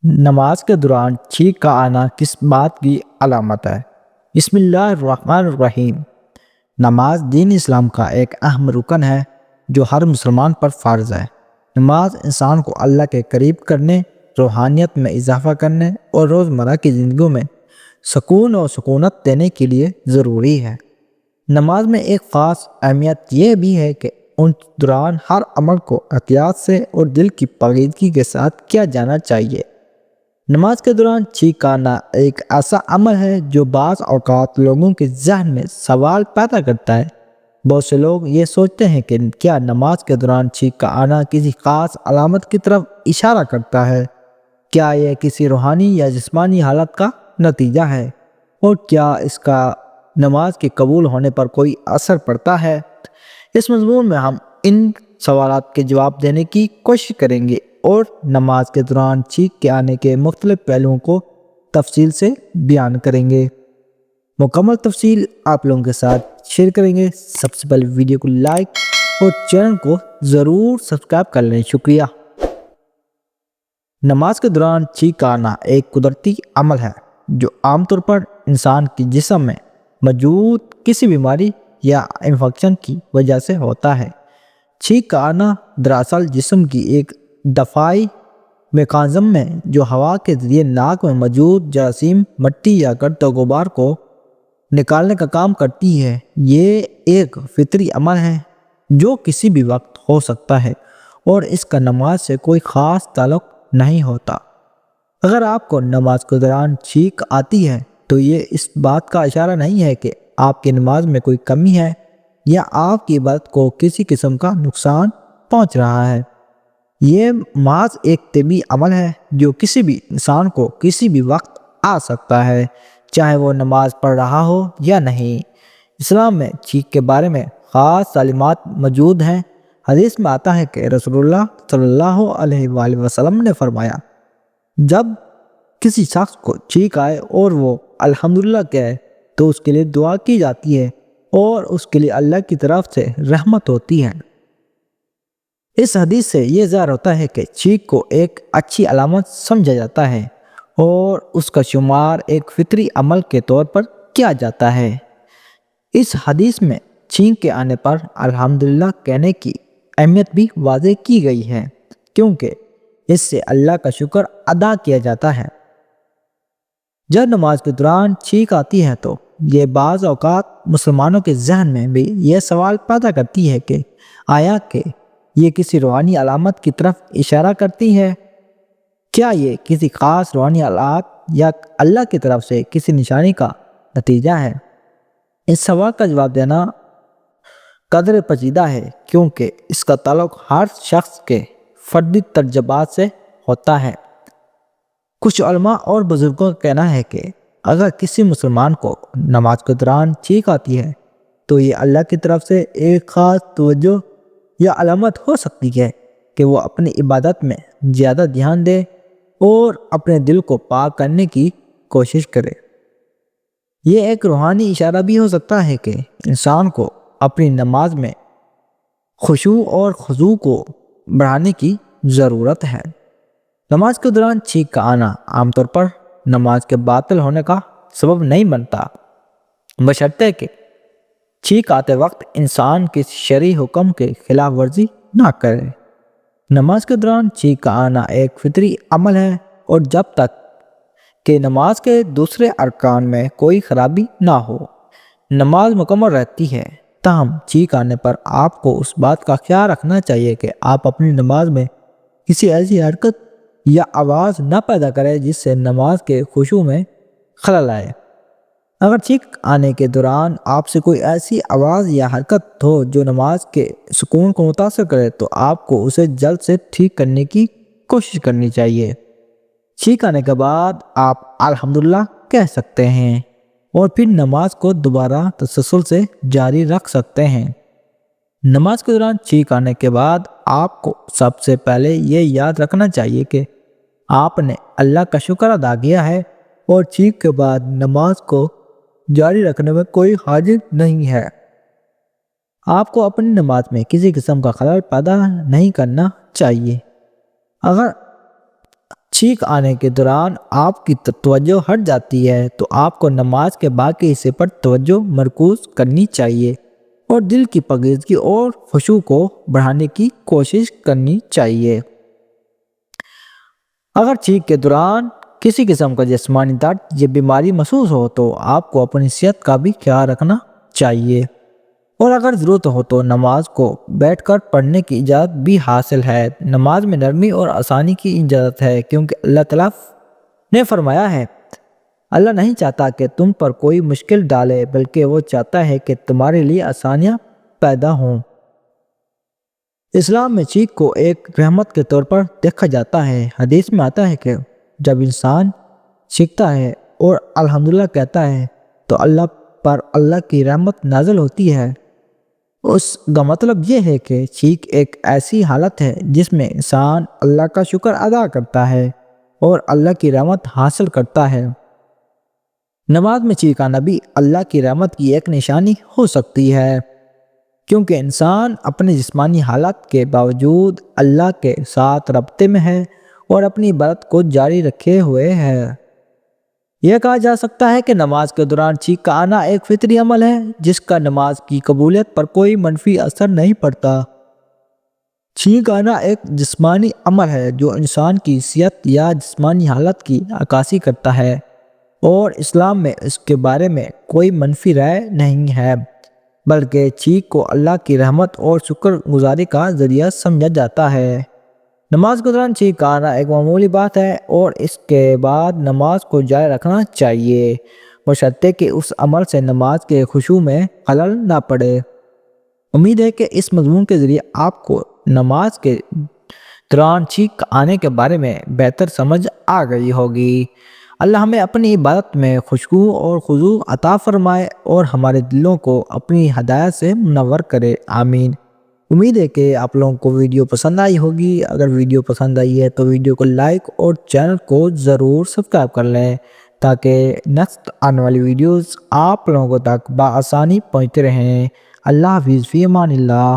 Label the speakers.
Speaker 1: نماز کے دوران چھینک کا آنا کس بات کی علامت ہے؟ بسم اللہ الرحمن الرحیم۔ نماز دین اسلام کا ایک اہم رکن ہے جو ہر مسلمان پر فرض ہے۔ نماز انسان کو اللہ کے قریب کرنے، روحانیت میں اضافہ کرنے اور روزمرہ کی زندگیوں میں سکون اور سکونت دینے کے لیے ضروری ہے۔ نماز میں ایک خاص اہمیت یہ بھی ہے کہ ان دوران ہر عمل کو احتیاط سے اور دل کی پاکیزگی کے ساتھ کیا جانا چاہیے۔ نماز کے دوران چھینک آنا ایک ایسا عمل ہے جو بعض اوقات لوگوں کے ذہن میں سوال پیدا کرتا ہے۔ بہت سے لوگ یہ سوچتے ہیں کہ کیا نماز کے دوران چھینک کا آنا کسی خاص علامت کی طرف اشارہ کرتا ہے؟ کیا یہ کسی روحانی یا جسمانی حالت کا نتیجہ ہے؟ اور کیا اس کا نماز کے قبول ہونے پر کوئی اثر پڑتا ہے؟ اس مضمون میں ہم ان سوالات کے جواب دینے کی کوشش کریں گے اور نماز کے دوران چھینک کے آنے کے مختلف پہلوؤں کو تفصیل سے بیان کریں گے۔ مکمل تفصیل آپ لوگوں کے ساتھ شیئر کریں گے۔ سب سے پہلے ویڈیو کو لائک اور چینل کو ضرور سبسکرائب کر لیں۔ شکریہ۔ نماز کے دوران چھینک آنا ایک قدرتی عمل ہے جو عام طور پر انسان کے جسم میں موجود کسی بیماری یا انفیکشن کی وجہ سے ہوتا ہے۔ چھینک کا آنا دراصل جسم کی ایک دفاعی میکانزم میں جو ہوا کے ذریعے ناک میں موجود جراثیم، مٹی یا گرد و غبار کو نکالنے کا کام کرتی ہے۔ یہ ایک فطری عمل ہے جو کسی بھی وقت ہو سکتا ہے اور اس کا نماز سے کوئی خاص تعلق نہیں ہوتا۔ اگر آپ کو نماز کے دوران چھینک آتی ہے تو یہ اس بات کا اشارہ نہیں ہے کہ آپ کی نماز میں کوئی کمی ہے یا آپ کی عبادت کو کسی قسم کا نقصان پہنچ رہا ہے۔ یہ محض ایک طبی عمل ہے جو کسی بھی انسان کو کسی بھی وقت آ سکتا ہے، چاہے وہ نماز پڑھ رہا ہو یا نہیں۔ اسلام میں چھینک کے بارے میں خاص تعلیمات موجود ہیں۔ حدیث میں آتا ہے کہ رسول اللہ صلی اللہ علیہ وآلہ وسلم نے فرمایا، جب کسی شخص کو چھینک آئے اور وہ الحمدللہ کہے تو اس کے لیے دعا کی جاتی ہے اور اس کے لیے اللہ کی طرف سے رحمت ہوتی ہے۔ اس حدیث سے یہ ظاہر ہوتا ہے کہ چھینک کو ایک اچھی علامت سمجھا جاتا ہے اور اس کا شمار ایک فطری عمل کے طور پر کیا جاتا ہے۔ اس حدیث میں چھینک کے آنے پر الحمدللہ کہنے کی اہمیت بھی واضح کی گئی ہے کیونکہ اس سے اللہ کا شکر ادا کیا جاتا ہے۔ جب نماز کے دوران چھینک آتی ہے تو یہ بعض اوقات مسلمانوں کے ذہن میں بھی یہ سوال پیدا کرتی ہے کہ آیا کہ یہ کسی روحانی علامت کی طرف اشارہ کرتی ہے؟ کیا یہ کسی خاص روحانی حالات یا اللہ کی طرف سے کسی نشانی کا نتیجہ ہے؟ اس سوال کا جواب دینا قدر پیچیدہ ہے کیونکہ اس کا تعلق ہر شخص کے فردی تجربات سے ہوتا ہے۔ کچھ علماء اور بزرگوں کا کہنا ہے کہ اگر کسی مسلمان کو نماز کے دوران چھینک آتی ہے تو یہ اللہ کی طرف سے ایک خاص توجہ یا علامت ہو سکتی ہے کہ وہ اپنی عبادت میں زیادہ دھیان دے اور اپنے دل کو پاک کرنے کی کوشش کرے۔ یہ ایک روحانی اشارہ بھی ہو سکتا ہے کہ انسان کو اپنی نماز میں خشوع اور خضوع کو بڑھانے کی ضرورت ہے۔ نماز کے دوران چھینک کا آنا عام طور پر نماز کے باطل ہونے کا سبب نہیں بنتا، بشرطے کہ چھینک آتے وقت انسان کسی شرعی حکم کے خلاف ورزی نہ کرے۔ نماز کے دوران چھینک کا آنا ایک فطری عمل ہے اور جب تک کہ نماز کے دوسرے ارکان میں کوئی خرابی نہ ہو نماز مکمل رہتی ہے۔ تاہم چھینک آنے پر آپ کو اس بات کا خیال رکھنا چاہیے کہ آپ اپنی نماز میں کسی ایسی حرکت یا آواز نہ پیدا کریں جس سے نماز کے خشوع میں خلل آئے۔ اگر چھینک آنے کے دوران آپ سے کوئی ایسی آواز یا حرکت ہو جو نماز کے سکون کو متاثر کرے تو آپ کو اسے جلد سے ٹھیک کرنے کی کوشش کرنی چاہیے۔ چھینک آنے کے بعد آپ الحمدللہ کہہ سکتے ہیں اور پھر نماز کو دوبارہ تسلسل سے جاری رکھ سکتے ہیں۔ نماز کے دوران چھینک آنے کے بعد آپ کو سب سے پہلے یہ یاد رکھنا چاہیے کہ آپ نے اللہ کا شکر ادا کیا ہے اور چھینک کے بعد نماز کو جاری رکھنے میں کوئی حرج نہیں ہے۔ آپ کو اپنی نماز میں کسی قسم کا خلل پیدا نہیں کرنا چاہیے۔ اگر چھینک آنے کے دوران آپ کی توجہ ہٹ جاتی ہے تو آپ کو نماز کے باقی حصے پر توجہ مرکوز کرنی چاہیے اور دل کی پاکیزگی اور خشوع کو بڑھانے کی کوشش کرنی چاہیے۔ اگر چھینک کے دوران کسی قسم کا جسمانی درد یا بیماری محسوس ہو تو آپ کو اپنی صحت کا بھی خیال رکھنا چاہیے، اور اگر ضرورت ہو تو نماز کو بیٹھ کر پڑھنے کی اجازت بھی حاصل ہے۔ نماز میں نرمی اور آسانی کی اجازت ہے، کیونکہ اللہ تعالیٰ نے فرمایا ہے، اللہ نہیں چاہتا کہ تم پر کوئی مشکل ڈالے، بلکہ وہ چاہتا ہے کہ تمہارے لیے آسانیاں پیدا ہوں۔ اسلام میں چھینک کو ایک رحمت کے طور پر دیکھا جاتا ہے۔ حدیث میں آتا ہے کہ جب انسان چھینکتا ہے اور الحمدللہ کہتا ہے تو اللہ پر اللہ کی رحمت نازل ہوتی ہے۔ اس کا مطلب یہ ہے کہ چھینک ایک ایسی حالت ہے جس میں انسان اللہ کا شکر ادا کرتا ہے اور اللہ کی رحمت حاصل کرتا ہے۔ نماز میں چھینک آنا بھی اللہ کی رحمت کی ایک نشانی ہو سکتی ہے، کیونکہ انسان اپنے جسمانی حالت کے باوجود اللہ کے ساتھ رابطے میں ہے اور اپنی عبادت کو جاری رکھے ہوئے ہے۔ یہ کہا جا سکتا ہے کہ نماز کے دوران چھینک کا آنا ایک فطری عمل ہے جس کا نماز کی قبولیت پر کوئی منفی اثر نہیں پڑتا۔ چھینک آنا ایک جسمانی عمل ہے جو انسان کی صحت یا جسمانی حالت کی عکاسی کرتا ہے، اور اسلام میں اس کے بارے میں کوئی منفی رائے نہیں ہے، بلکہ چھینک کو اللہ کی رحمت اور شکر گزاری کا ذریعہ سمجھا جاتا ہے۔ نماز کے دوران چھینک آنا ایک معمولی بات ہے، اور اس کے بعد نماز کو جاری رکھنا چاہیے، بشرطے کہ اس عمل سے نماز کے خشوع میں خلل نہ پڑے۔ امید ہے کہ اس مضمون کے ذریعے آپ کو نماز کے دوران چھینک آنے کے بارے میں بہتر سمجھ آ گئی ہوگی۔ اللہ ہمیں اپنی عبادت میں خشوع اور خضوع عطا فرمائے اور ہمارے دلوں کو اپنی ہدایت سے منور کرے، آمین۔ امید ہے کہ آپ لوگوں کو ویڈیو پسند آئی ہوگی۔ اگر ویڈیو پسند آئی ہے تو ویڈیو کو لائک اور چینل کو ضرور سبسکرائب کر لیں تاکہ نیکسٹ آنے والی ویڈیوز آپ لوگوں تک بآسانی پہنچتے رہیں۔ اللہ حافظ، فی امان اللہ۔